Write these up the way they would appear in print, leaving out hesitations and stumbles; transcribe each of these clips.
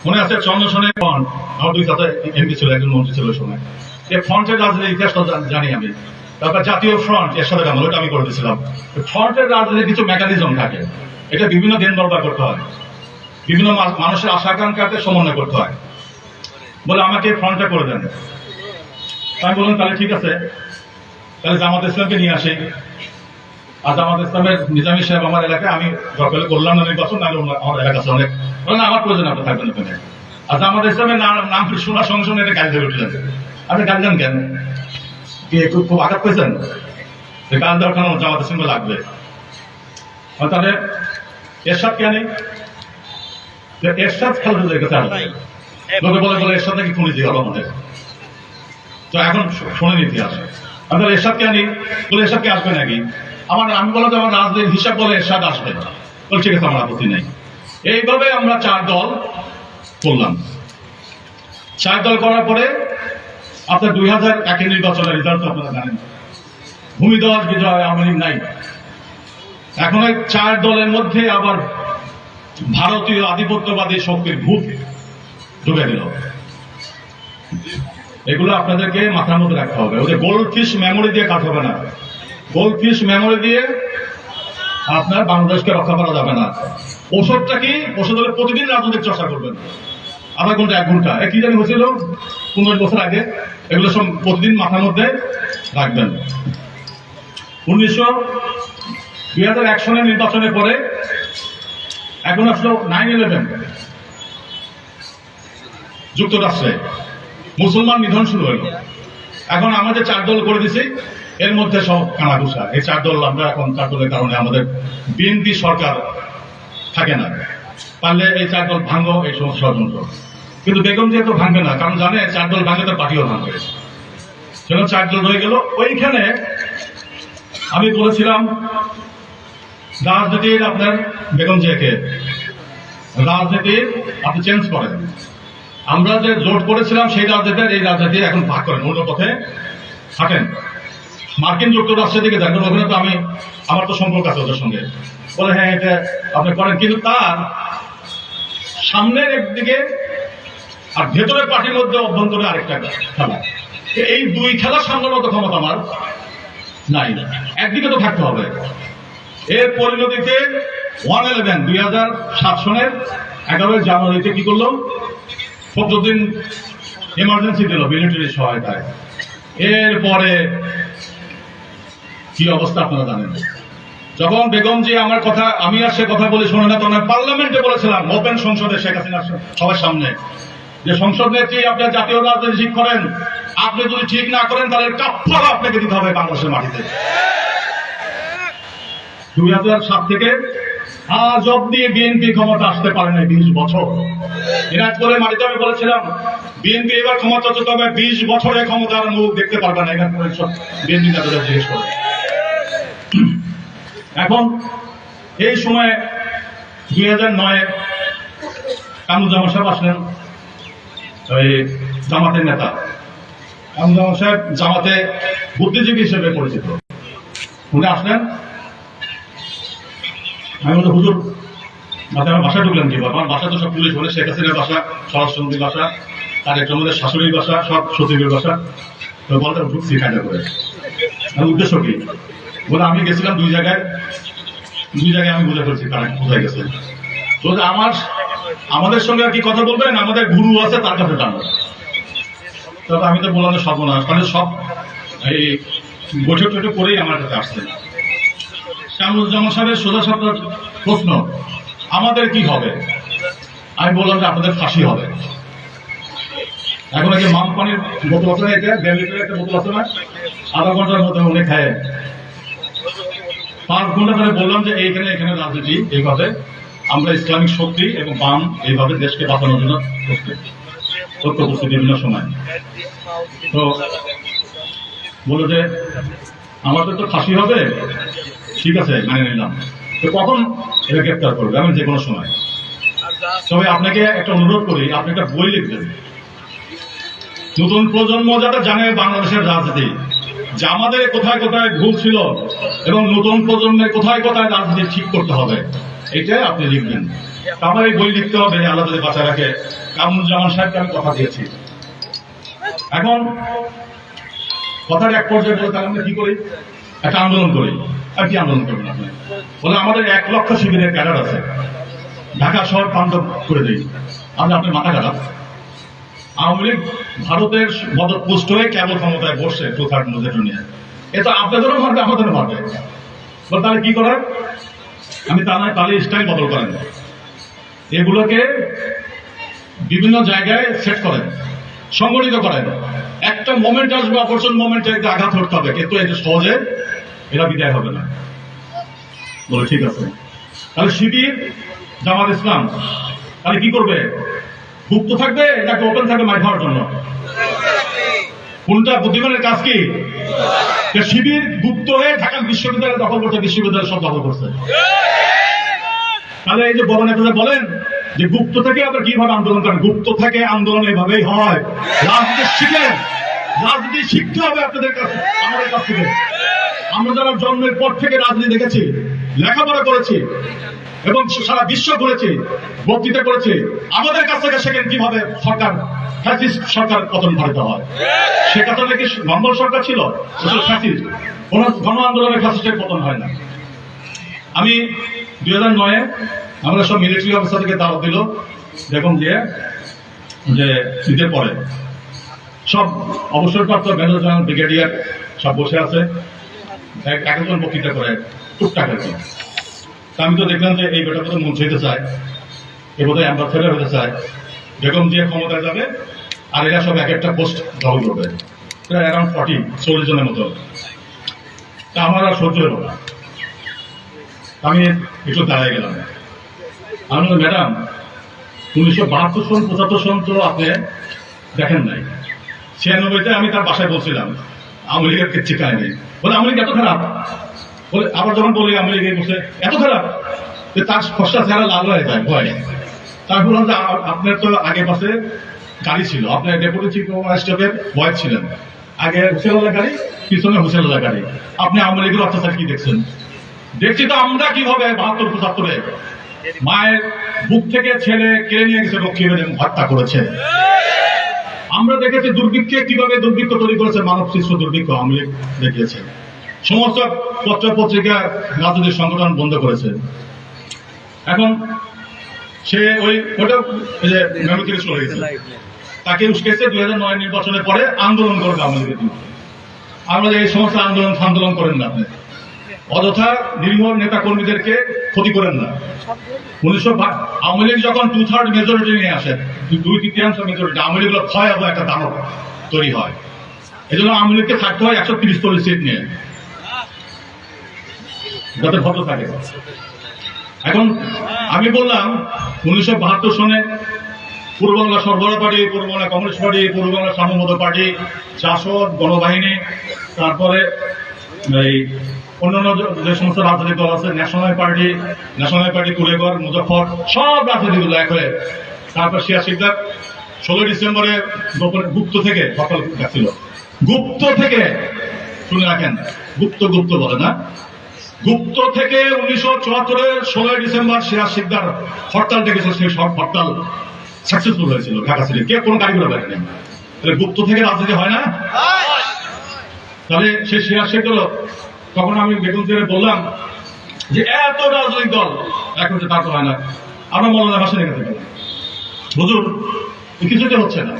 মনে আছে চন্দ্রসনের ফ্রন্ট, আমার দুই সাথে এমপি ছিল, একজন মন্ত্রী ছিল ওই সময়। এই ফ্রন্টের রাজনীতির ইতিহাসটা জানি আমি। তারপর জাতীয় ফ্রন্ট, এর সাথে কেমন ওটা আমি করে দিয়েছিলাম। ফ্রন্টের রাজনীতির কিছু মেকানিজম থাকে, এটা বিভিন্ন দিন দরকার করতে হয়, বিভিন্ন মানুষের আশা আকাঙ্ক্ষাকে সমন্বয় করতে হয়। বলে আমাকে ফ্রন্টটা করে দেন। আমি বললাম তাহলে ঠিক আছে, তাহলে জামাত ইসলামকে নিয়ে আসি। আর জামাত ইসলামের নিজামী সাহেব আমার এলাকায়, আমি দরকার করলাম না নির্বাচন, না আমার এলাকা আছে অনেক, আমার প্রয়োজন আপনি থাকবেন ওখানে। আর জামাত ইসলামের নাম শোনার সঙ্গে সঙ্গে এটা গাড়ি ধরে উঠলেন। আপনি গাড়ি যান কেন? কি খুব আঘাত পেয়েছেন? কাজ দরকার জামাত ইসলামকে লাগবে। তাহলে এরশাদ কেন? এরশাদ খালেদের কাছে আসবে, লোকে বলে বলে এরশাদ নাকি খুনি দিয়ে হলো আমাদের। তো এখন শোনেন ইতিহাস। আমি এরশাদ কে আনি, বলে এরশাদ কে আসবে নাকি? আমি বললাম যে আমার রাজনীতির হিসাব বলে এরশাদ আসবে, বলে ঠিক আছে আমার আপত্তি নেই। এইভাবে আমরা 4 দল করলাম। 4 দল করার পরে আপনার 2001 নির্বাচনের রেজাল্ট আপনারা জানেন, ভূমিধস বিজয়, আওয়ামী লীগ নাই। এখন এই 4 দলের মধ্যে আবার ভারতীয় আধিপত্যবাদী শক্তির ভূত ঢুকে দিল। এগুলো আপনাদেরকে মাথার মধ্যে রাখতে হবে। ওদের গোল্ডফিশ মেমোরি দিয়ে কাজ হবে না। গোল্ডফিশ মেমোরি দিয়ে আপনার বাংলাদেশকে রক্ষা করা যাবে না। ওষুধটা কি? ওষুধ হলে প্রতিদিন রাজনৈতিক চর্চা করবেন, আধা ঘন্টা 1 ঘন্টা। কি জানি হয়েছিল 15 বছর আগে, এগুলো সব প্রতিদিন মাথার মধ্যে রাখবেন। 2001 সনের নির্বাচনের পরে এখন আসলো 9/11 যুক্তরাষ্ট্রে, মুসলমান নিধন শুরু হইল। এখন আমাদের 4 দল করে দিছি, এর মধ্যে সব কানাঘুষা। এই 4 দল আমরা এখন 4 দলের কারণে আমাদের বিএনপি সরকার থাকে না। পারলে এই 4 দল ভাঙ্গ, এই সমস্ত ষড়যন্ত্র। কিন্তু বেগম যেহেতু ভাঙবে না, কারণ জানে 4 দল ভাঙে তার পার্টিও ভাঙবে, সেজন্য 4 দল হয়ে গেল। ওইখানে আমি বলেছিলাম রাজনীতির আপনার বেগম জিয়াকে রাজনীতির আপনি চেঞ্জ করেন। আমরা যে জোট করেছিলাম সেই রাজনীতির এই রাজনীতি এখন ভাগ করেন, অন্য পথে থাকেন। মার্কিন যুক্তরাষ্ট্রের দিকে দেখবেন, ওখানে তো আমার তো সম্পর্ক আছে ওদের সঙ্গে। বলে হ্যাঁ এটা আপনি করেন, কিন্তু তার সামনের একদিকে আর ভেতরের পার্টির মধ্যে অভ্যন্তরে আরেকটা খেলা। এই 2 খেলা সামলানোর মতো ক্ষমতা আমার নাই, একদিকে তো থাকতে হবে। এর পরিণতিতে 1/11 2007 সনের 11 জানুয়ারিতে কি করলো, 14 দিন ইমার্জেন্সি দিল মিলিটারি সহায়তায়। এরপরে কি অবস্থা আপনারা জানেন। যখন বেগম জি আমার কথা, আমি আর সে কথা বলি শোনে না, তখন পার্লামেন্টে বলেছিলাম ওপেন সংসদে শেখ হাসিনা সবার সামনে, যে সংসদ নেত্রী আপনার জাতীয় রাজনীতি ঠিক করেন, আপনি যদি ঠিক না করেন তাহলে কাফারা আপনাকে দিতে হবে বাংলাদেশের মাটিতে। 2007 থেকে আজ অব্দি বিএনপি ক্ষমতা আসতে পারে না 20 বছর। দিনাজপুরের মাটিতে আমি বলেছিলাম বিএনপি এবার ক্ষমতা যেতে হবে, 20 বছরে ক্ষমতার মুখ দেখতে পারবে না। এখানে বিএনপি নেতারা জিজ্ঞেস করে। এখন এই সময় 2009-এ কামরুজ্জামান সাহেব আসলেন, ওই জামাতের নেতা। কামরুজ্জামান সাহেব জামাতে বুদ্ধিজীবী হিসেবে পরিচিত। উনি আসলেন, আমি বলতে হুজুর আমার বাসা ঢুকলেন কি? আমার বাসা তো সব পুলিশ বলে, শেখ হাসিনার বাসা, স্বরাষ্ট্রমন্ত্রীর বাসা, তার একটা আমাদের শাশুড়ির বাসা, সব সচিবের বাসা। তো বলতে ঢুকছি কায়দা করে। উদ্দেশ্য কি? বলে আমি গেছিলাম 2 জায়গায় আমি বুঝে ফেলছি কারা কোথায় গেছে। তো আমাদের সঙ্গে আর কি কথা বলবেন, আমাদের গুরু আছে তার কাছে জানো। তবে আমি তো বললাম সর্বনাশ, তাহলে সব এই বৈঠক টৈঠক করেই আমার কাছে আসছে। কামরুজ্জামান সাহেবের সোজা সাপটা প্রশ্ন, আমাদের কি হবে? আমি বললাম যে আপনাদের ফাঁসি হবে। এখন যে মাম পানির বোতল আছে, এটা 1.5 লিটারের একটা বোতল আছে না, আধা ঘন্টার মধ্যে উনি খায় 5 ঘন্টা ধরে বললাম যে এখানে রাজনীতি এইভাবে আমরা ইসলামিক শক্তি এবং বাম এইভাবে দেশকে বাঁচানোর জন্য তথ্য করছি বিভিন্ন সময়। তো বললো যে আমাদের তো ফাঁসি হবে, ঠিক আছে মানে নিলাম। তো কখন এটা গ্রেপ্তার করবে? আমি যে কোনো সময়। তবে আপনাকে একটা অনুরোধ করি, আপনি একটা বই লিখবেন, নতুন প্রজন্ম যাতে জানে বাংলাদেশের রাজনীতি, যে আমাদের কোথায় কোথায় ভুল ছিল এবং নতুন প্রজন্মের কোথায় কোথায় রাজনীতি ঠিক করতে হবে। এইটাই আপনি লিখবেন। আমার এই বই লিখতে হবে, আল্লাহ যদি বাঁচা রাখে। কামরুজ্জামান সাহেবকে আমি কথা দিয়েছি। এখন কথার এক পর্যায়ে বলে তাহলে আমরা কি করি, একটা আন্দোলন করি। আর কি আন্দোলন করবেন আপনি? বলে আমাদের 1 লক্ষ শিবিরের ক্যাডার আছে, ঢাকা শহর প্রান্ত করে দিই। আমি আপনার মাথা খারাপ? আওয়ামী লীগ ভারতের মদতপুষ্ট হয়ে কেবল ক্ষমতায় বসছে 2/3 মুজেটু নিয়ে। এ তো আপনাদেরও মারবে, আমাদেরও মারবে। বলে তাহলে কি করার? আমি তা নয়, তাহলে স্টাইল বদল করেন, এগুলোকে বিভিন্ন জায়গায় সেট করেন, সংগঠিত করেন। একটা মোমেন্ট আসবে, অপরচুন মোমেন্টে আঘাত করতে হবে, কিন্তু এটা সহজে এরা বিদায় হবে না। বলে ঠিক আছে। তাহলে শিবির, জামাত ইসলাম তাহলে কি করবে? গুপ্ত থাকবে নাকি ওপেন থাকবে মাইর খাওয়ার জন্য? কোনটা বুদ্ধিমানের কাজ? কি শিবির গুপ্ত হয়ে ঢাকা বিশ্ববিদ্যালয় দখল করছে, বিশ্ববিদ্যালয় সব দখল করছে। তাহলে এই যে বড় নেতারা বলেন যে গুপ্ত থেকে আবার কিভাবে আন্দোলন করেন? গুপ্ত থেকে আন্দোলন এভাবেই হয়। রাজনীতি শিখেন, রাজনীতি শিখতে হবে আপনাদের কাছে, আমাদের কাছ থেকে। আমরা যারা জন্মের পর থেকে রাজনীতি দেখেছি, লেখাপড়া করেছি এবং সারা বিশ্ব ঘুরেছি, বক্তৃতা করেছি, আমাদের কাছ থেকে শেখেন কিভাবে সরকার, ফ্যাসিস্ট সরকার পতন ঘটাতে হয়। সে কথা নাকি নম্বর সরকার ছিল, ফ্যাসিস্ট। কোন গণ আন্দোলনের ফ্যাসিস্টের পতন হয় না। আমি 2009-এ আমরা সব মিলিটারি অফিসার থেকে দাওয়াত দিল, দেখুন যে শীতের পরে সব অবসরপ্রাপ্ত মেজর জেনারেল, ব্রিগেডিয়ার সব বসে আছে, একজন বক্তৃতা করে টুকটাক আর কি। আমি তো দেখলাম যে এই বেটা তো মন্ত্রী হতে চায়, এ বোধহয় অ্যাম্বাসেডর হতে চায়, বেগম জিয়া ক্ষমতায় যাবে আর এরা সব এক একটা পোস্ট দখল করবে, প্রায় অ্যারাউন্ড 40 জনের মতো। তা আমার আর সহ্য হলো না, আমি একটু দাঁড়ায় গেলাম। আমি বললাম, ম্যাডাম 1972 সন 75 সন তো আপনি দেখেন নাই। 96-তে আমি তার বাসায় বলছিলাম আওয়ামী লীগের কিচ্ছু কায় নেই। বলে আওয়ামী লীগ এত খারাপ? বলে আবার যখন বলি আওয়ামী লীগ বসে এত খারাপ, তার ফসা চেহারা লাল হয়ে যায় ভয়। তার বললাম যে আপনার তো আগে পাশে গাড়ি ছিল, আপনার ডেপুটি চিফ অফ স্টাফের বয় ছিলেন, আগে হুসেনওয়ালা গাড়ি, পিছনে হুসেনওয়ালা গাড়ি। আপনি আওয়ামী লীগের অত্যাচার কি দেখছেন? দেখছি তো আমরা কিভাবে 72-75-এ মায়ের বুক থেকে ছেলে কেড়ে নিয়ে গেছে, রক্ষী বেঁধে হত্যা করেছে। আমরা দেখেছি দুর্ভিক্ষে কিভাবে দুর্ভিক্ষ তৈরি করেছে, মানব সৃষ্ট দুর্ভিক্ষ আওয়ামী লীগ দেখিয়েছে। সমস্ত পত্র পত্রিকা, রাজনৈতিক সংগঠন বন্ধ করেছে। এখন সে ওটা মেমো থেকে চলে গেছে, তাকে উস্কেছে 2009 নির্বাচনের পরে আন্দোলন করবে আওয়ামী লীগের বিরুদ্ধে। আমরা এই সমস্ত আন্দোলন করেন না, আপনি অযথা নিরীহ নেতা কর্মীদেরকে ক্ষতি করেন না। আওয়ামী লীগ যখন 2/3 মেজরিটি নিয়ে আসে, 2/3 মেজরিটি, আওয়ামী লীগ ক্ষয় হবে, একটা দানব তৈরি হয়। এই জন্য আওয়ামী লীগকে থাকতে হয় 130 সিট নিয়ে, যাতে ভদ্র থাকে। এখন আমি বললাম 1972 সনে পূর্ব বাংলা সরবরাহ পার্টি, পূর্ব বাংলা কমিউনিস্ট পার্টি, পূর্ব বাংলা সাম্যবাদ পার্টি, জাসদ, গণবাহিনী, তারপরে এই অন্যান্য যে সমস্ত রাজনৈতিক দল আছে, ন্যাশনাল পার্টি কুলেগর, মুজফ্ফর, সব রাজনীতিগুলো এক হয়ে তারপর শিয়া শিকদার 16 ডিসেম্বরে গুপ্ত থেকে সকাল ডাকছিল। গুপ্ত থেকে, শুনে রাখেন, গুপ্ত বলে না, গুপ্ত থেকে 1974-এর 16 ডিসেম্বর শিয়া শিকদার হরতাল ডেকেছিল। সেই সব হরতাল সাকসেসফুল হয়েছিল ঢাকা সিটি, কে কোনো গাড়ি করে বেড়েনি। তাহলে গুপ্ত থেকে রাজনীতি হয় না? তাহলে সে শিয়া শিকদার, তখন আমি বেগম জিয়ারে বললাম যে এত রাজনৈতিক দল এক হচ্ছে, তা তো হয় না। আমরা মৌলানা ভাষা রেখে গেলাম, হুজুর কিছুতে হচ্ছে না,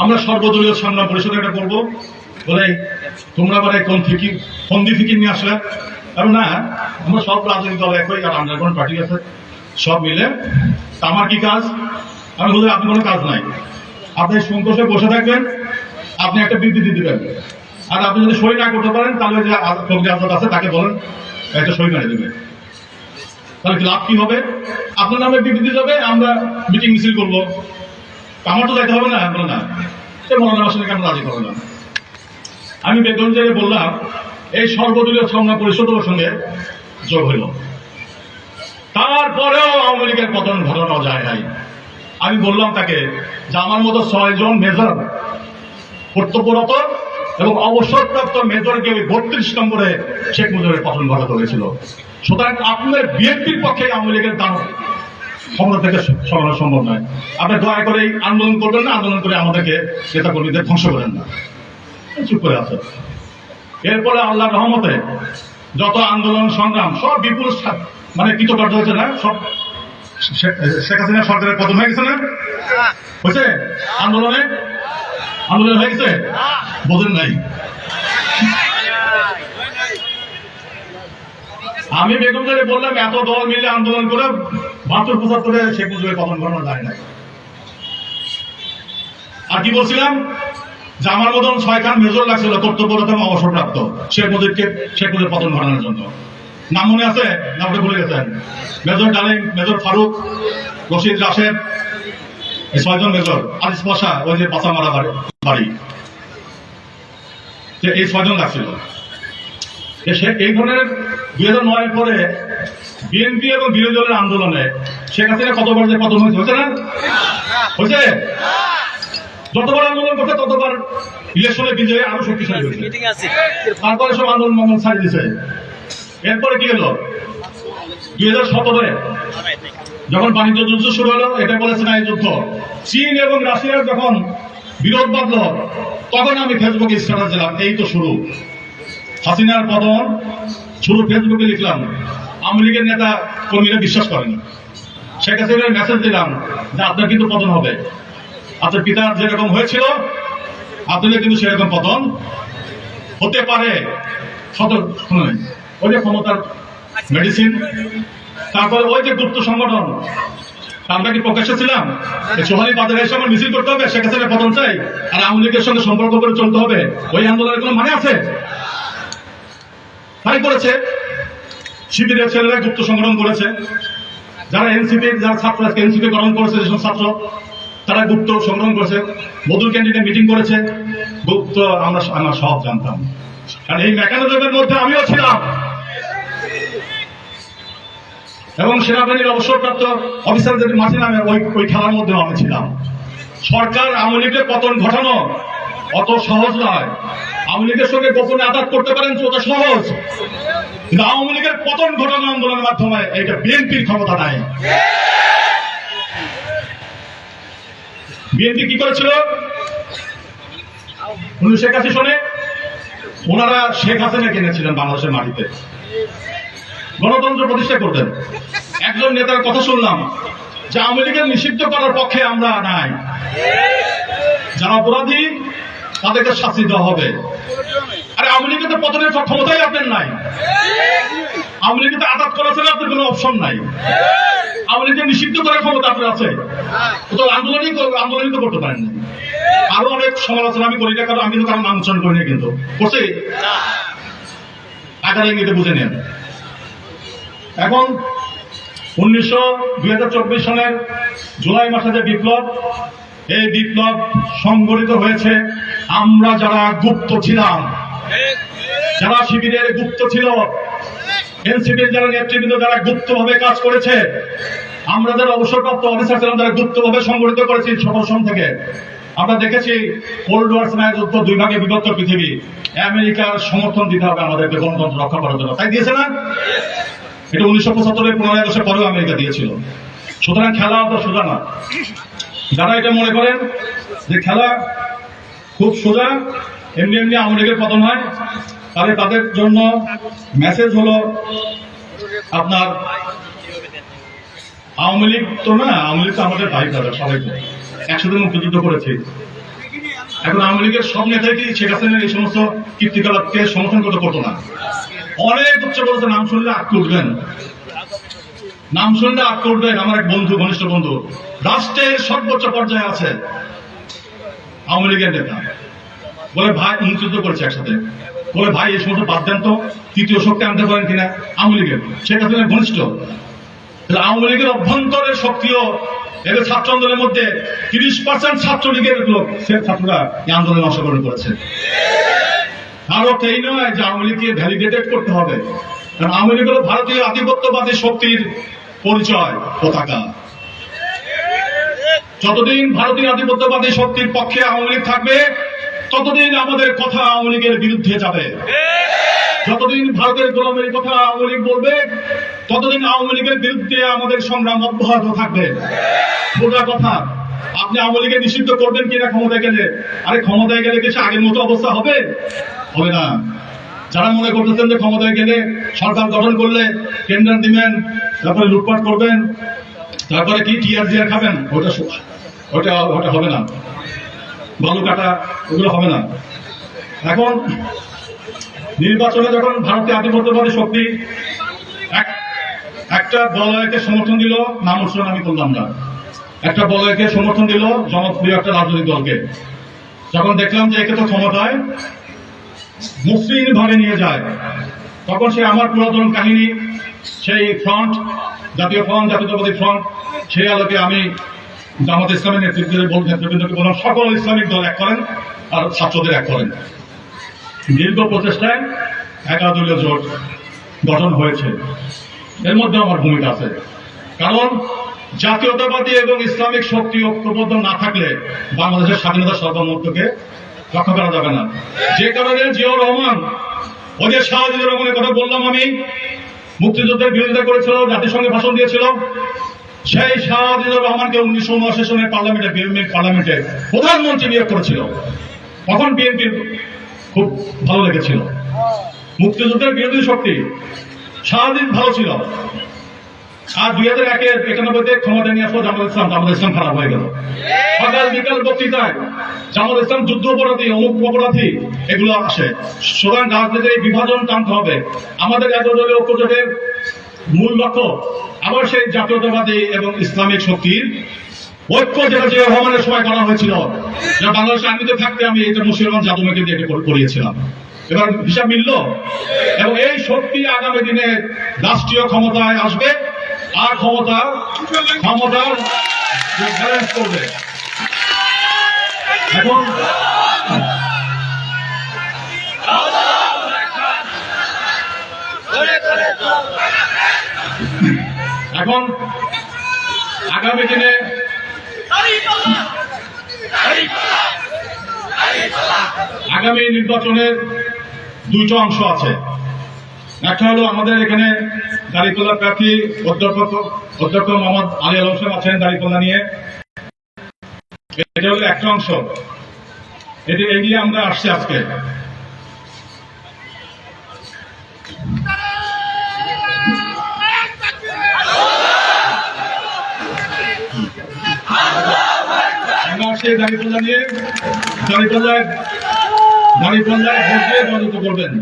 আমরা সর্বদলীয় সংগ্রাম পরিষদ একটা করবো। বলে তোমরা আবার কোন ফন্দি ফিকির নিয়ে আসলে? কারণ না, আমরা সব রাজনৈতিক দল এক হই, আর আন্ডারগ্রাউন্ড পার্টি আছে, সব মিলে। আমার কি কাজ? আমি বলি আপনি কোনো কাজ নাই, আপনি সন্তোষে বসে থাকবেন, আপনি একটা বিবৃতি দিবেন, আর আপনি যদি সই না করতে পারেন তাহলে যে ফখরুল আজাদ আছে তাকে বলেন একটা সই মেরে দেবে। তাহলে লাভ কি হবে? আপনার নামে বিবৃতি যাবে, আমরা মিটিং মিছিল করবো, আমার তো যাইতে হবে না। বলে না, সে মৌলানা ভাসানীকে আমরা রাজি করলাম। আমি বেগম জিয়াকে বললাম এই সর্বদলীয় সংগ্রাম পরিষদের সঙ্গে যোগ হইল, তারপরেও আওয়ামী লীগের পতন ঘটানো যায় নাই। আমি বললাম তাকে যে আমার মতো 6 জন মেজর কর্তব্যরত এবং অবসরপ্রাপ্ত মেজরকে ওই 32 নম্বরে শেখ মুজিবের পতন ঘটাতে হয়েছিল। সুতরাং আপনার বিএনপির পক্ষে আওয়ামী লীগের দাম ক্ষমতা থেকে সরানো সম্ভব নয়। আপনি দয়া করে আন্দোলন করবেন না, আন্দোলন করে আমাদেরকে নেতা কর্মীদের ধ্বংস করেন না, চুপ করে আছে। এরপরে আল্লাহর রহমতে যত আন্দোলন সংগ্রাম সব বিপুল মানে কৃতকার্য হয়েছে না, সব শেখ হাসিনা সরকারের পতন হয়ে গেছে না, হয়েছে আন্দোলন হয়ে গেছে, বোঝেন নাই। আমি বেগম করে বললাম এত দল মিলে আন্দোলন করে 72-75 শেখ মুজিবের পতন ঘটানো যায় না। আর কি বলছিলাম যে আমার মতন 6 খান মেজর লাগছিল কর্তব্যরত এবং অবসরপ্রাপ্ত শেখ মুজিবের পতন ঘটানোর জন্য। নাম মনে আছে? নামটা ভুলে গেছেন? মেজর ডালিম, মেজর ফারুক, রশিদ, রাশেদ, এই 6 জন মেজর, আরিস পাশা, ওই যে পাশা মারা বাড়ি, এই 6 জন লাগছিল। এই ধরনের 2009 পরে বিএনপি এবং বিরোধী দলের আন্দোলনে শেখ হাসিনা কতবার যে পতন হয়েছে না? হয়েছে? যতবার আন্দোলন করছে ততবার ইলেকশনে বিজয়ে আরো শক্তিশালী হয়েছে। তারপরে সব আন্দোলন মঙ্গল ছাড়িয়ে দিয়েছে। এরপরে কি হলো? 2017 যখন বাণিজ্য যুদ্ধ শুরু হলো, এটা বলেছে না এই যুদ্ধ, চীন এবং রাশিয়ার যখন বিরোধ বাঁধল, তখন আমি ফেসবুকে স্ট্যাটাস দিলাম এই তো শুরু, হাসিনার পতন শুরু। ফেসবুকে লিখলাম আওয়ামী লীগের নেতা কর্মীরা বিশ্বাস করেন। শেখ হাসিনার মেসেজ দিলাম যে আপনার কিন্তু পতন হবে, আপনার পিতার যেরকম হয়েছিল আপনাদের কিন্তু সেরকম পতন হতে পারে। ওই যে ক্ষমতার মেডিসিন, তারপরে ওই যে গুপ্ত সংগঠন, আমরা কি প্রকাশ্যে ছিলাম? সোহানি বাজারে এসে আমার মিছিল করতে হবে, শেখ হাসিনার পতন চাই, আর আওয়ামী লীগের সঙ্গে সম্পর্ক করে চলতে হবে, ওই আন্দোলনের কোনো মানে আছে? তাই করেছে শিবিরের ছেলেরা, গুপ্ত সংগঠন করেছে, যারা এনসিপির যারা ছাত্র আজকে এনসিপি গঠন করেছে, যেসব ছাত্র তারা গুপ্ত সংগঠন করেছে, মধুর ক্যান্ডিডেট মিটিং করেছে, গুপ্ত আমরা সব জানতাম, কারণ এই মেকানিজমের মধ্যে আমিও ছিলাম এবং সেনাবাহিনীর অবসরপ্রাপ্ত অফিসারদের মাঠে নামে ওই খেলার মধ্যেও আমি ছিলাম। সরকার আওয়ামী লীগের পতন ঘটানো অত সহজ নয়। আওয়ামী লীগের সঙ্গে গোপনে আঘাত করতে পারেন ওটা সহজ, কিন্তু আওয়ামী লীগের পতন ঘটানো আন্দোলনের মাধ্যমে এটা বিএনপির ক্ষমতা নাই। বিএনপি কি করেছিল 1981 সনে? ওনারা শেখ হাসিনা কিনেছিলেন বাংলাদেশের মাটিতে, গণতন্ত্র প্রতিষ্ঠা করতেন। একজন নেতার কথা শুনলাম যে আওয়ামী লীগের নিষিদ্ধ করার পক্ষে আমরা নাই, যারা অপরাধী তাদেরকে শাস্তি দেওয়া হবে। আরে আওয়ামী লীগের তো পতনের ক্ষমতাই আপনার নাই, আওয়ামী লীগের তো আঘাত করা ছাড়া আপনার কোনো অপশন নাই। আওয়ামী লীগের নিষিদ্ধ করার ক্ষমতা আপনার আছে, তো আন্দোলনই তো করতে পারেন না। আরো অনেক সমালোচনা আমি করি না, কারণ আমি তো কারণ আলোচনা করি না, কিন্তু করছি আকার ইঙ্গিতে বুঝে নেন। এখন 2024 সনের জুলাই মাসে যে বিপ্লব, এই বিপ্লব সংগঠিত হয়েছে আমরা যারা গুপ্ত ছিলাম, যারা শিবিরের গুপ্ত ছিল, এনসিপির যারা নেতৃবৃন্দ যারা গুপ্তভাবে কাজ করেছে, আমরা যারা অবসরপ্রাপ্ত অফিসার ছিলাম যারা গুপ্তভাবে সংগঠিত করেছি সর্বসম থেকে। আমরা দেখেছি কোল্ড ওয়ার স্নায়ু যুদ্ধ, 2 ভাগে বিভক্ত পৃথিবী, আমেরিকার সমর্থন দিতে হবে আমাদেরকে গণতন্ত্র রক্ষা করার জন্য, তাই দিয়েছে না? এটা 1975-এর 15 আগস্টের পরেও আমেরিকা দিয়েছিল। সুতরাং খেলা তো সোজা না। যারা এটা মনে করেন যে খেলা খুব সোজা, এমনি এমনি আওয়ামী লীগের পতন হয়, তাহলে তাদের জন্য মেসেজ হলো আপনার আওয়ামী লীগ তো না, আওয়ামী লীগ তো আমাদের ভাই ব্রাদার, সবাই তো একসাথে মুক্তিযুদ্ধ করেছে। এখন আওয়ামী লীগের সব নেতাই কি শেখ হাসিনার এই সমস্ত কীর্তিকলাপকে সমর্থন করতে পারতো না? অনেক উচ্চ বলছে, নাম শুনলে আটকে উঠবেন, নাম শুনলে আটকে উঠবেন। আমার এক বন্ধু, ঘনিষ্ঠ বন্ধু, রাষ্ট্রের সর্বোচ্চ পর্যায়ে আছে আওয়ামী লীগের নেতা, বলে ভাই মুক্তিযুদ্ধ করেছে একসাথে, বলে ভাই এই সমস্ত বাদ দেন তো, তৃতীয় শক্তি আনতে পারেন কিনা আওয়ামী লীগের, শেখ হাসিনার ঘনিষ্ঠ। আওয়ামী লীগের অভ্যন্তরের শক্তিও এদের ছাত্র আন্দোলনের মধ্যে 30% ছাত্রলীগের লোক, সে ছাত্ররা এই আন্দোলনে অংশগ্রহণ করেছে। আর অর্থ এই নয় যে আওয়ামী লীগকে ভ্যালিডেটেড করতে হবে, কারণ আওয়ামী লীগ হল ভারতীয় আধিপত্যবাদী শক্তির পরিচয়, পতাকা। যতদিন ভারতীয় আধিপত্যবাদী শক্তির পক্ষে আওয়ামী লীগ থাকবে, ততদিন আমাদের কথা আওয়ামী লীগের বিরুদ্ধে যাবে। যতদিন ভারতের গোলামের কথা আওয়ামী লীগ বলবে, ততদিন আওয়ামী লীগের বিরুদ্ধে আমাদের সংগ্রাম অব্যাহত থাকবে। সোজা কথা, আপনি আওয়ামী লীগকে নিষিদ্ধ করবেন কিনা ক্ষমতায় গেলে? আরে ক্ষমতায় গেলে কিছু আগের মতো অবস্থা হবে? হবে না। যারা মনে করতেছেন যে ক্ষমতায় গেলে সরকার গঠন করলে টেন্ডার দিবেন, তারপরে লুটপাট করবেন, তারপরে কি টিআরজিআর খাবেন, ওটা হবে না। বালু কাটা, ওগুলো হবে না। এখন নির্বাচনে যখন ভারতীয় আধিপত্যবাদী শক্তি একটা বলয়কে সমর্থন দিল, নাম উচ্চারণ আমি করলাম না, একটা বলয়কে সমর্থন দিল, জনপ্রিয় একটা রাজনৈতিক দলকে, যখন দেখলাম যে একে তো ক্ষমতায় মসৃণ ভাবে নিয়ে যায়, তখন সে আমার পুরাতন কাহিনী, সেই ফ্রন্ট, জাতীয় ফ্রন্ট, জাতীয়তাবাদী ফ্রন্ট, সেই আলোকে আমি জামাত ইসলামের নেতৃবৃন্দকে বললাম সকল ইসলামিক দল এক করেন আর ছাত্রদের এক করেন। দীর্ঘ প্রচেষ্টায় একাদলীয় জোট গঠন হয়েছে। এর মধ্যে আমার ভূমিকা আছে, কারণ জাতীয়তাবাদী এবং ইসলামিক শক্তি ঐক্যবদ্ধ না থাকলে বাংলাদেশের স্বাধীনতা সার্বভৌমত্বকে রক্ষা করা যাবে না। যে কারণে জিয়াউর রহমান, ওই যে শাহজিদুর রহমানের কথা বললাম আমি, মুক্তিযুদ্ধের বিরোধিতা করেছিল, জাতিসংঘে ভাষণ দিয়েছিল, সেই শাহজিদুর রহমানকে 1979 সনের পার্লামেন্টে প্রধানমন্ত্রী নিয়োগ করেছিল। তখন বিএনপির খুব ভালো লেগেছিল। মুক্তিযুদ্ধের বিরোধী শক্তি শাহজিদ ভালো ছিল, আর 2091-91 ক্ষমতায় নিয়ে আসলো জামাত ইসলাম খারাপ হয়ে গেল। সকাল বিকাল বক্তৃতায় জামাত ইসলাম যুদ্ধ অপরাধী, অমুক অপরাধী, এগুলো আসে। সুতরাং রাজনীতির এই বিভাজন টানতে হবে। আমাদের একাদলীয় ঐক্যজোটের মূল লক্ষ্য আবার সেই জাতীয়তাবাদী এবং ইসলামিক শক্তির ঐক্য, যেটা যে রহমানের সময় করা হয়েছিল, যা বাংলাদেশ আর্মিতে থাকতে আমি এটা মুশিরুজ্জামান জাদুমাকে দিয়ে করিয়েছিলাম। এবার হিসাব মিলল। এবং এই শক্তি আগামী দিনে রাষ্ট্রীয় ক্ষমতায় আসবে আর ক্ষমতার ব্যালেন্স করবে। এখন আগামী দিনে আগামী নির্বাচনের দুইটা অংশ আছে। একটা হলো আমাদের এখানে দাঁড়িপাল্লা প্রার্থী অধ্যক্ষ মোহাম্মদ আলী আলম সাহেব আছেন দাঁড়িপাল্লা নিয়ে, এটা হলো একটা অংশ। এটা এগিয়ে আমরা আসছি আজকে। আমরা আসছি দাঁড়িপাল্লা নিয়ে, দাঁড়িপাল্লায় ভোট দিয়ে জয়যুক্ত করবেন।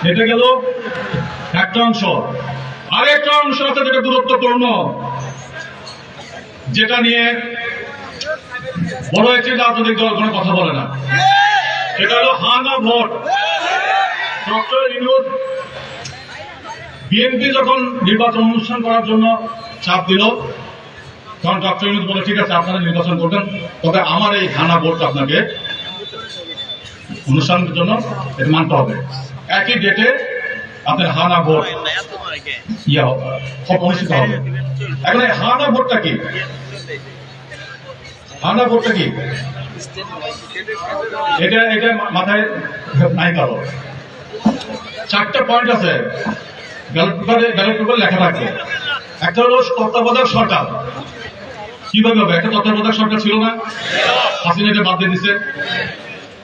এটা গেল একটা অংশ। আরেকটা অংশ আছে যেটা গুরুত্বপূর্ণ, যেটা নিয়ে বড় একটি রাজনৈতিক দল কোনো কথা বলে না। সেটা হলো হানা ভোট। ডক্টর ইউনূস বিএনপি যখন নির্বাচন অনুষ্ঠান করার জন্য চাপ দিল, তখন ডক্টর ইউনূস বলে ঠিক আছে আপনারা নির্বাচন করবেন, তবে আমার এই হানা ভোটটা আপনাকে অনুষ্ঠানের জন্য এটা মানতে হবে। একই ডেটে আপনার হানা ভোট অনুষ্ঠিত হবে। এখন এই হানা ভোটটা কি? হানা ভোটটা কি? এটা মাথায় নাই কারো। 4টা পয়েন্ট আছে, ব্যালট পেপারে লেখা থাকবে। একটা হলো তত্ত্বাবধায়ক সরকার। কিভাবে হবে? একটা তত্ত্বাবধায়ক সরকার ছিল না, হাসিনা এটা বাদ দিয়ে দিচ্ছে,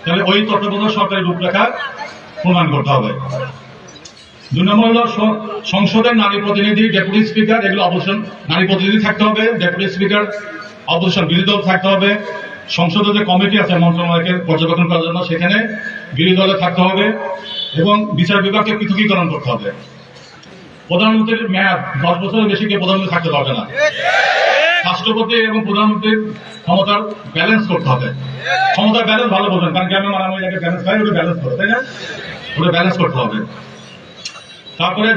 তাহলে ওই তত্ত্বাবধায়ক সরকারের রূপরেখা প্রমাণ করতে হবে। 2 নম্বর হলো সংসদের নারী প্রতিনিধি, ডেপুটি স্পিকার, এগুলো অবশ্যই নারী প্রতিনিধি থাকতে হবে, ডেপুটি স্পিকার অবশ্যই বিরোধী দল থাকতে হবে। সংসদের যে কমিটি আছে মন্ত্রণালয়কে পর্যবেক্ষণ করার জন্য, সেখানে বিরোধী দলে থাকতে হবে এবং বিচার বিভাগকে পৃথকীকরণ করতে হবে। প্রধানমন্ত্রীর মেয়াদ 10 বছরের বেশি কেউ প্রধানমন্ত্রী থাকতে পারবে না। রাষ্ট্রপতি এবং প্রধানমন্ত্রীর ক্ষমতার ব্যালেন্স করতে হবে। ক্ষমতার ব্যালেন্স ভালো বলবেন, কারণ কেন মারামারি যাকে ব্যালেন্স হয় ওটা ব্যালেন্স করে, তাই না? ওটা ব্যালেন্স করতে হবে। তারপরে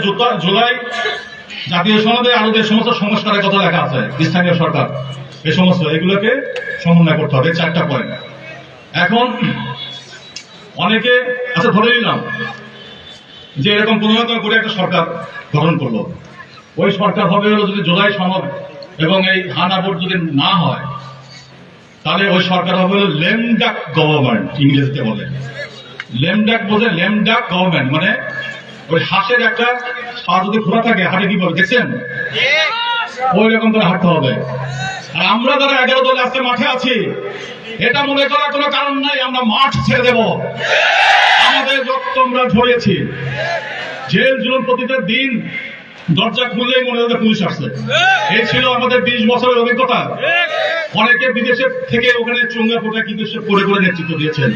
জুলাই জাতীয় সনদে আরো যে সমস্ত সংস্কারের কথা লেখা আছে, স্থানীয় সরকার এই সমস্ত এগুলোকে সমন্বয় করতে হবে। 4টা পয়েন্ট। এখন অনেকে আচ্ছা ধরে নিলাম যে এরকম পরিণত করে একটা সরকার গঠন করলো, ওই সরকার হবে হলো যদি জুলাই সনদ এবং এই হানা ভোট যদি না হয়, তাহলে ওই সরকার হবে হলো লেমডাক গভর্নমেন্ট, ইংরেজিতে বলে। লেমডাক বোঝে, লেমডাক গভর্নমেন্ট মানে ওই হাঁসের একটা পা যদি খোলা থাকে হাঁটে কি বলে দেখছেন, ওই রকম করে হাঁটতে হবে। আর আমরা যারা 11 দল আজকে মাঠে আছি, এটা মনে করার কোনো কারণ নাই আমরা মাঠ ছেড়ে দেব। আমাদের রক্ত আমরা ঝরিয়েছি, জেল জুলুম প্রতিটা দিন দরজা খুললেই মনে হচ্ছে পুলিশ আসছে। এই ছিল আমাদের 20 বছরের অভিজ্ঞতা। অনেকে বিদেশে থেকে ওখানে চুঙ্গা ফোটা কিন্তু করে করে নেতৃত্ব দিয়েছেন।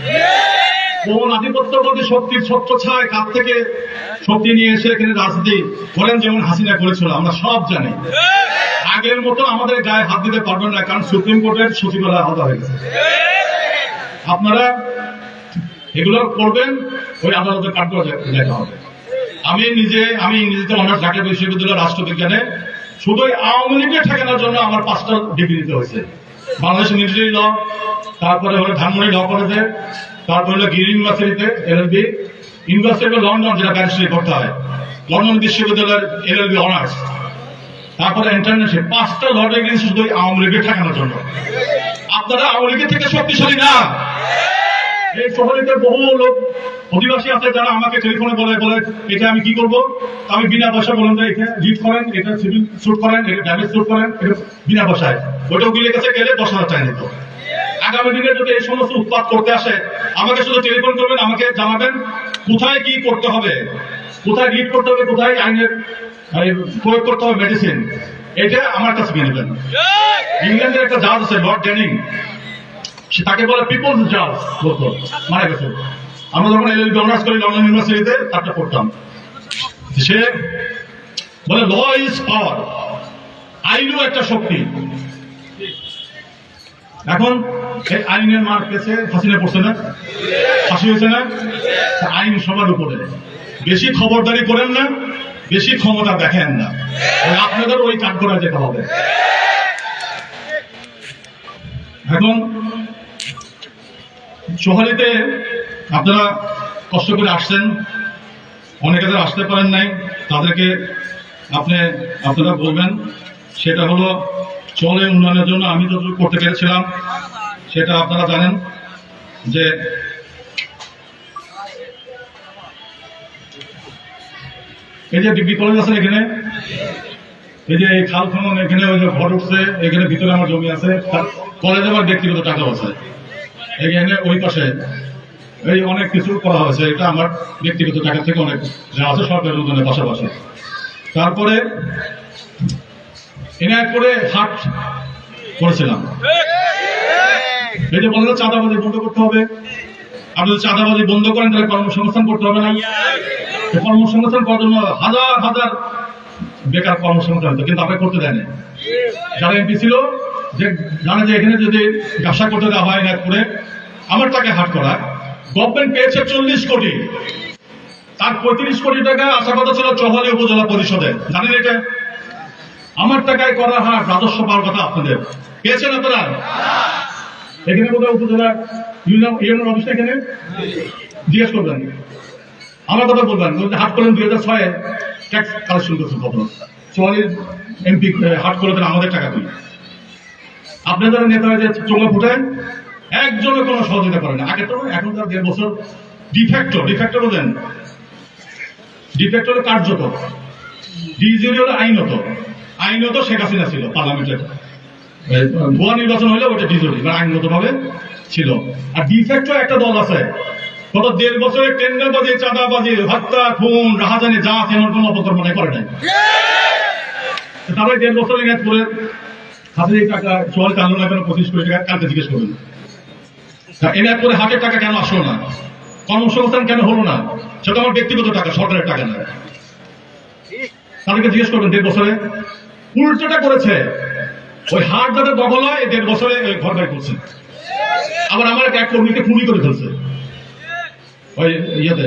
কোন আধিপত্যবাদী শক্তির ছত্র ছায় কাছ থেকে শক্তি নিয়ে এসে এখানে রাজনীতি করেন, যেমন হাসিনা করেছিল আমরা সব জানি। আগের মতো আমাদের গায়ে হাত দিতে পারবেন না, কারণ সুপ্রিম কোর্টের সচিবালয় আলাদা হয়ে গেছে। আপনারা এগুলো করবেন, ওই আদালতের কাঠগড় লেখা হবে। আমি ইংরেজিতে অনার্স ঢাকা বিশ্ববিদ্যালয়ের রাষ্ট্রবিজ্ঞানে শুধু আওয়ামী লীগের ঠেকানোর জন্য আমার 5টা ডিগ্রি নিতে হয়েছে। বাংলাদেশ মিলিটারি ল, তারপরে হলো ধানমন্ডি ল কলেজে, তারপরে হলো গিরি ইউনিভার্সিটিতে এলএলবি, ইউনিভার্সিটি অফ লন্ডন যেটা ব্যারিস্টারি করতে হয়, লন্ডন বিশ্ববিদ্যালয়ের এলএলবি অনার্স, তারপরে ইন্টারন্যাশনাল 5টা ল ডিগ্রি শুধু আওয়ামী লীগের ঠেকানোর জন্য। আপনারা আওয়ামী লীগের থেকে শক্তিশালী না। এই শহরের বহু লোক অধিবাসী আছে যারা আমাকে টেলিফোনে বলে এটা আমি কি করবো, আমি বিনা পয়সা বললাম যে এটা রিট করেন, এটা সিভিল স্যুট করেন, এটা ড্যামেজ স্যুট করেন, এটা বিনা পয়সায়। ওইটা উকিলের কাছে গেলে 10,000 টাকা নিত। আগামী দিনে যদি এই সমস্ত উৎপাদ করতে আসে, আমাকে শুধু টেলিফোন করবেন, আমাকে জানাবেন কোথায় কি করতে হবে, কোথায় রিট করতে হবে, কোথায় আইনের প্রয়োগ করতে হবে মেডিসিন, এটা আমার কাছে নিয়ে নেবেন। ইংল্যান্ডের একটা জাজ আছে লর্ড ড্যানিং, তাকে বলে পিপলস জাজ, বলতো মারা গেছে। আমরা যখন এলএলবি অনার্স করি লন্ডন ইউনিভার্সিটিতে, তারটা পড়তাম। সে বলে ল ইজ পাওয়ার, আইনও একটা শক্তি। এখন এই আইনের মার পেছে হাসিনা পড়ছে না, ফাঁসি হয়েছে না। আইন সবার উপরে, বেশি খবরদারি করেন না, বেশি ক্ষমতা দেখেন না, আপনাদের ওই কাজ করে যেতে হবে। এখন চোহালিতে আপনারা কষ্ট করে আসছেন, অনেকে যারা আসতে পারেন নাই তাদেরকে আপনারা বলবেন, সেটা হলো চলে উন্নয়নের জন্য আমি যতটুকু করতে পেরেছিলাম সেটা আপনারা জানেন। যে এই যে ডিগ্রি কলেজ আছে এখানে, এই যে এই খাল খনন এখানে ওই যে ঘর উঠছে, এখানে ভিতরে আমার জমি আছে, কলেজে আমার ব্যক্তিগত টাকা আছে, এখানে ওই পাশে এই অনেক কিছু করা হয়েছে। এটা আমার ব্যক্তিগত টাকা থেকে অনেক যা আছে সরকারের অনুদানের পাশাপাশি। তারপরে এনায়তপুরে হাট করেছিলাম। এই যে বললো চাঁদাবাজি বন্ধ করতে হবে, আপনি যদি চাঁদাবাজি বন্ধ করেন তাহলে কর্মসংস্থান করতে হবে না। কর্মসংস্থান করার জন্য হাজার হাজার বেকার কর্মসংস্থান হতো, কিন্তু আপনি করতে দেন। যারা এমপি ছিল যে জানে যে এখানে যদি ব্যবসা করতে দেওয়া হয় এনায়তপুরে, আমার টাকায় হাট করা, গভর্নমেন্ট পেয়েছে 40 কোটি, তার 35 কোটি টাকা আশা কথা ছিল চৌহালি উপজেলা পরিষদে, জানেন এটা? আমার টাকায় করা হাট রাজস্ব পাওয়ার কথা আপনাদের, পেয়েছেন আপনারা? এখানে কোথাও উপজেলা ইউনিয়ন অফিসটা এখানে জিজ্ঞেস করবেন, আমার কথা বলবেন। হাট করলেন 2006-এ ট্যাক্স কালেকশন করছেন কত, চৌহালির এমপি হাট করে দেন আমাদের টাকা দিয়ে। আপনাদের নেতারা যে চোঙা ফুটায় একজনে কোনো সহযোগিতা করে না। আগে তো, এখন তার 1.5 বছর ডিফ্যাক্টর বলেন, ডিফ্যাক্টর কার্যত, ডিজিওর হলো আইনত শেখ হাসিনা ছিল পার্লামেন্টের, ভুয়া নির্বাচন হলে ওটা ডিজিওরি মানে আইনগত ভাবে ছিল। আর ডিফ্যাক্টর একটা দল আছে, গত 1.5 বছরে টেন্ডারবাজি, চাঁদাবাজি, হত্যা, খুন, রাহাজানি যা আছে এমন কোনো অপকর্ম করে নাই। তারপরে 1.5 বছর করে হাতে টাকা চুয়ালি টানলো না কেন, 25 কোটি টাকা কালকে জিজ্ঞেস করবেন। এনার করে হাতের টাকা কেন আসলো না, কর্মসংস্থান কেন হলো না, সেটা আমার ব্যক্তিগত টাকা, সরকারের টাকা না। তাদেরকে জিজ্ঞেস করবেন 1.5 বছরে উল্টোটা করেছে। ওই হাট যাদের দখল হয় 1.5 বছরে ঘর বাড়ি করছে। আবার আমার এক কর্মীকে খুনই করে ফেলছে ওই ইয়েতে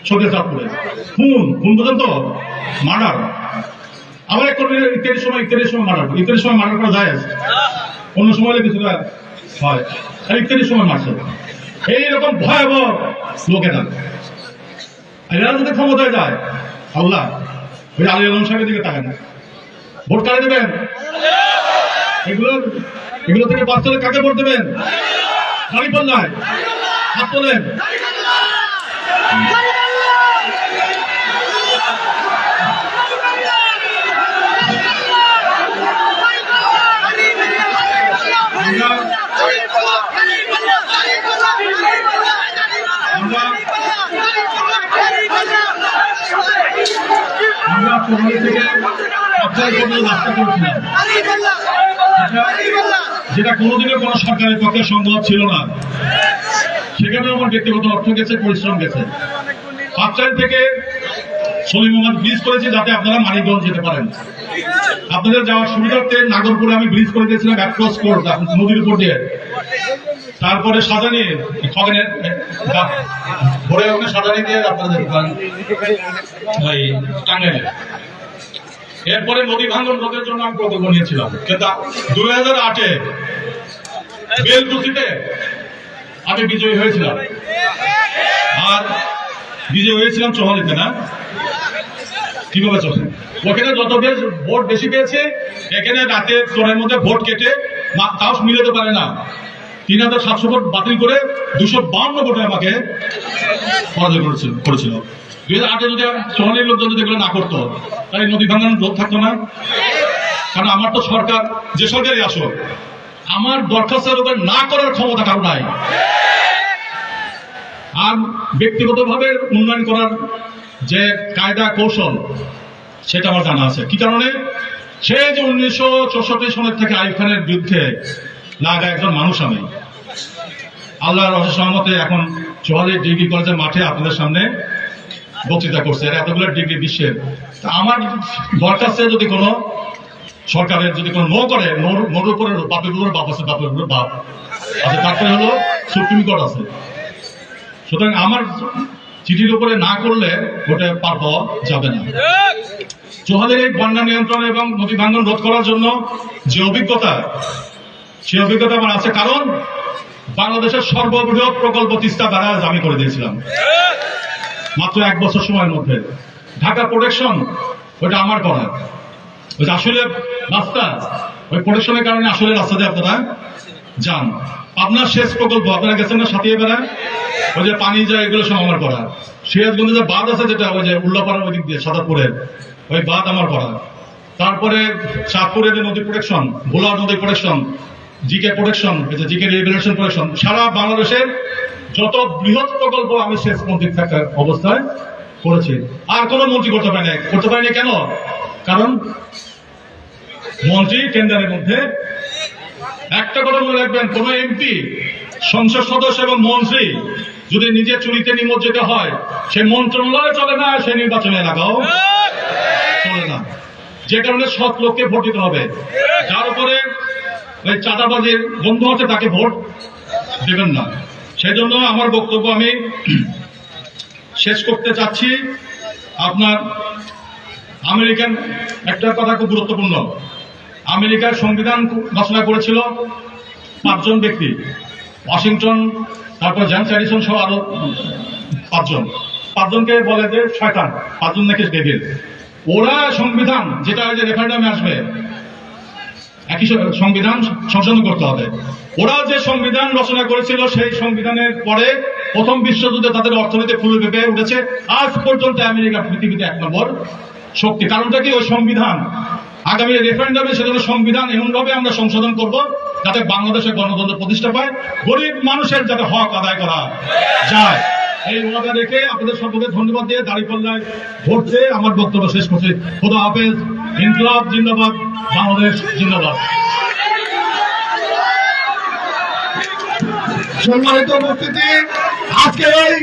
সৌদি চাঁদপুরে, খুন পর্যন্ত মার্ডার। আবার এক কর্মী ইত্যাদির সময় মার্ডার, ইত্যাদির সময় মার্ডার করা যায়, অন্য সময় কিছুটা হয়, আর ইত্যাদির সময় মারছে। এইরকম ভয়াবহ লোকেরা, এরা যদি ক্ষমতায় যায়, আল্লাহ ওই আলী আলম সাহেবের দিকে তাকান, ভোট কারে দেবেন? এগুলো থেকে বাস্তবে কাকে ভোট দেবেন? দাঁড়িপাল্লায় হাত তোলেন। আমরা শহর থেকে রাস্তা করেছিলাম, যেটা কোনোদিনও কোনো সরকারের পক্ষে সম্ভব ছিল না। সেখানে আমার ব্যক্তিগত অর্থ গেছে, পরিশ্রম গেছে। পাঁচটাইল থেকে সলিমাবাদ ব্রিজ করেছি যাতে আপনারা মানিকগঞ্জ যেতে পারেন। আপনাদের যাওয়ার সুবিধার্থে নাগরপুরে আমি ব্রিজ করে দিয়েছিলাম অ্যাক্রস কোর্স নদীর উপর দিয়ে। তারপরে সাজানি খগেনের ভোরে ওখানে সাজানি দিয়ে আপনাদের ওই টাঙ্গাইলে। এরপরে নদী ভাঙ্গন রোধের জন্য আমি প্রকল্প নিয়েছিলাম, কিন্তু 2008-এ বেলকুচিতে আমি বিজয়ী হয়েছিলাম। আর বিজয়ী হয়েছিলাম চৌহালিতে, না কিভাবে চলে ওখানে যত ভোট বেশি পেয়েছে, এখানে রাতে চোরের মধ্যে ভোট কেটে তাও মিলাতে পারে না, 3700 ভোট বাতিল করে 252 ভোটে আমাকে পরাজয় করেছিল। 2008-এ যদি চৌহালির লোকজন যদি এগুলো না করতো, তাহলে নদী ভাঙানোর লোক থাকতো না। কারণ আমার তো সরকার, যে সরকারই আসো, আমার দরখাস্তের উপর না করার ক্ষমতা কারো নাই। আর ব্যক্তিগতভাবে উন্নয়ন করার যে কায়দা কৌশল, সেটা আমার জানা আছে। কি কারণে? সে যে 1964 সনের থেকে আইয়ুব খানের বিরুদ্ধে লাগা একজন মানুষ আমি। আল্লাহর অশেষ রহমতে এখন 44 ডিগ্রি কলেজের মাঠে আপনাদের সামনে বক্তৃতা করছে, এতগুলো ডিগ্রি বিশ্বের। আমার দরখাস্তে যদি কোনো সরকারের যদি কোনো নো করে, নোর উপরে বাপের উপরে বাপ আছে, বাপের উপরে বাপ আছে, তারপরে হলো সুপ্রিম কোর্ট আছে। সুতরাং আমার চিঠির উপরে না করলে ওটা পার পাওয়া যাবে না। চৌহালির এই বন্যা নিয়ন্ত্রণ এবং নদী ভাঙ্গন রোধ করার জন্য যে অভিজ্ঞতা, সেই অভিজ্ঞতা আমার আছে। কারণ বাংলাদেশের সর্ববৃহৎ প্রকল্প তিস্তা ব্যারাজ আমি করে দিয়েছিলাম মাত্র 1 বছর সময়ের মধ্যে। ঢাকা প্রোটেকশন, ওইটা আমার করা। ওই যে আসলে রাস্তা, ওই প্রোটেকশনের কারণে আসলে রাস্তা দিয়ে আপনারা যান। আপনার শেষ প্রকল্প আপনারা গেছেন না সাথিয়ে বেড়ায়, ওই যে পানি যায়, এগুলো সব আমার করা। সিরাজগঞ্জে যে বাঁধ আছে, যেটা ওই যে উল্লাপাড়ার ওই দিক দিয়ে সাদাপুরের ওই বাঁধ আমার করা। তারপরে চাঁদপুরে যে নদী প্রোটেকশন, ভোলা নদী protection, G K protection, G K rehabilitation protection, সারা বাংলাদেশের যত বৃহৎ প্রকল্প আমি শেষ মন্ত্রী থাকার অবস্থায় করেছি। আর কোন মন্ত্রী করতে পারেনি। কেন? কারণ মন্ত্রী কেন্দ্রের মধ্যে। একটা কথা মনে রাখবেন, কোন এমপি, সংসদ সদস্য এবং মন্ত্রী যদি নিজের চুরিতে নিমজ্জিত হয়, সে মন্ত্রণালয় চলে না, সে নির্বাচনী এলাকাও চলে না। যে কারণে সৎ লোককে ভোট দিতে হবে। যার উপরে ওই চাঁদাবাজির বন্ধু আছে, তাকে ভোট দেবেন না। সেজন্য আমার বক্তব্য আমি শেষ করতে চাচ্ছি। আপনার আমেরিকান একটা কথা খুব গুরুত্বপূর্ণ। আমেরিকার সংবিধান রচনা করেছিল 5 জন ব্যক্তি, ওয়াশিংটন, তারপর জেমস এডিসন সহ আরো 5 জন। 5 জনকে বলে যে শয়তান, 5 জন নাকি ডেভিল। ওরা সংবিধান, যেটা যে রেফারেন্ডামে আসবে, একই সংবিধান সংশোধন করতে হবে। ওরা যে সংবিধান রচনা করেছিল, সেই সংবিধানের পরে প্রথম বিশ্বযুদ্ধে তাদের অর্থনীতি ফুলে ফেঁপে উঠেছে। আজ পর্যন্ত আমেরিকা পৃথিবীতে 1 নম্বর শক্তি। কারণটা কি? ওই সংবিধান। আগামী রেফারেন্ডামে সেজন্য সংবিধান এমনভাবে আমরা সংশোধন করব যাতে বাংলাদেশের গণতন্ত্র প্রতিষ্ঠা পায়, গরিব মানুষের যাতে হক আদায় করা যায়। এই ওয়াদা রেখে আপনাদের সকলকে ধন্যবাদ দিয়ে দাঁড়িপাল্লায় ভোট দিয়ে আমার বক্তব্য শেষ করছি। খোদা হাফেজ। ইনকলাব জিন্দাবাদ, বাংলাদেশ জিন্দাবাদ। সম্মানিত উপস্থিতি, আজকে এই